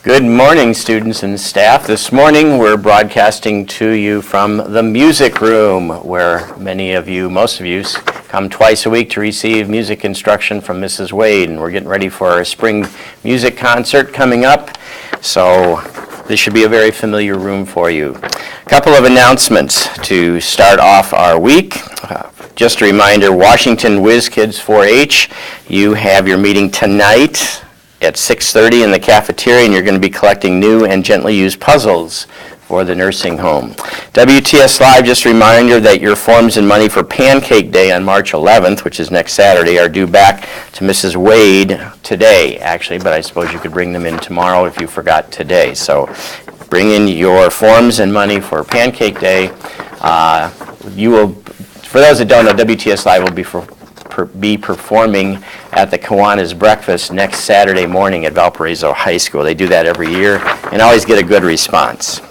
Good morning, students and staff. This morning we're broadcasting to you from the music room, where most of you, come twice a week to receive music instruction from Mrs. Wade. And we're getting ready for our spring music concert coming up, so this should be a very familiar room for you. A couple of announcements to start off our week. Just a reminder, Washington Whiz Kids 4-H, you have your meeting tonight at 6:30 in the cafeteria, and you're going to be collecting new and gently used puzzles for the nursing home. WTS Live, just a reminder that your forms and money for Pancake Day on March 11th, which is next Saturday, are due back to Mrs. Wade today, actually, but I suppose you could bring them in tomorrow if you forgot today. So bring in your forms and money for Pancake Day. For those that don't know, WTS Live will be performing at the Kiwanis Breakfast next Saturday morning at Valparaiso High School. They do that every year and always get a good response.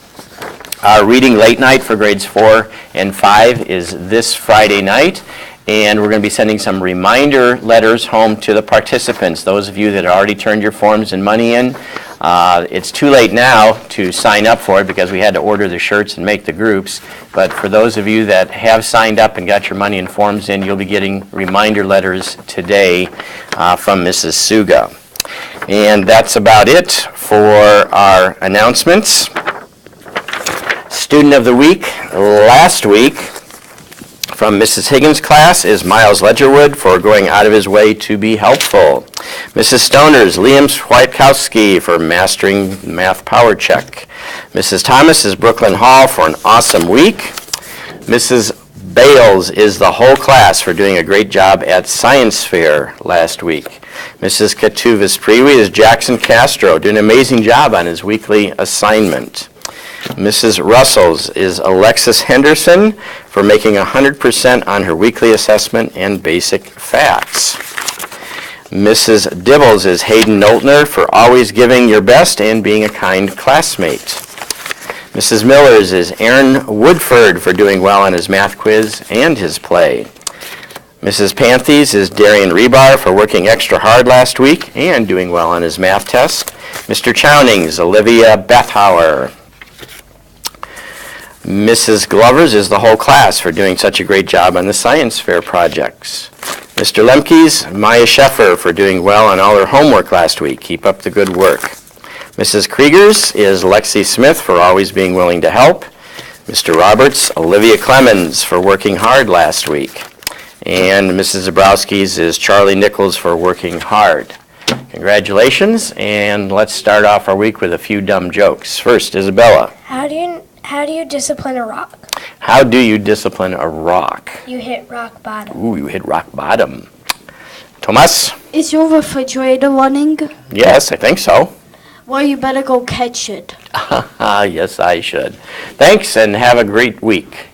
Our reading late night for grades 4 and 5 is this Friday night, and we're going to be sending some reminder letters home to the participants. Those of you that already turned your forms and money in, it's too late now to sign up for it because we had to order the shirts and make the groups. But for those of you that have signed up and got your money and forms in, you'll be getting reminder letters today from Mrs. Suga. And that's about it for our announcements. Student of the Week last week from Mrs. Higgins' class is Miles Ledgerwood for going out of his way to be helpful. Mrs. Stoner's Liam Schweitkowski for mastering math power check. Mrs. Thomas is Brooklyn Hall for an awesome week. Mrs. Bales is the whole class for doing a great job at Science Fair last week. Mrs. Katuvis Priwi is Jackson Castro doing an amazing job on his weekly assignment. Mrs. Russell's is Alexis Henderson for making 100% on her weekly assessment and basic facts. Mrs. Dibbles is Hayden Noltner for always giving your best and being a kind classmate. Mrs. Miller's is Aaron Woodford for doing well on his math quiz and his play. Mrs. Panthes is Darian Rebar for working extra hard last week and doing well on his math test. Mr. Chowning's Olivia Bethauer. Mrs. Glover's is the whole class for doing such a great job on the science fair projects. Mr. Lemke's Maya Sheffer for doing well on all her homework last week. Keep up the good work. Mrs. Krieger's is Lexi Smith for always being willing to help. Mr. Roberts, Olivia Clemens for working hard last week. And Mrs. Zabrowski's is Charlie Nichols for working hard. Congratulations, and let's start off our week with a few dumb jokes. First, Isabella. How do you discipline a rock? How do you discipline a rock? You hit rock bottom. Ooh, you hit rock bottom. Tomas? Is your refrigerator running? Yes, I think so. Well, you better go catch it. Yes, I should. Thanks, and have a great week.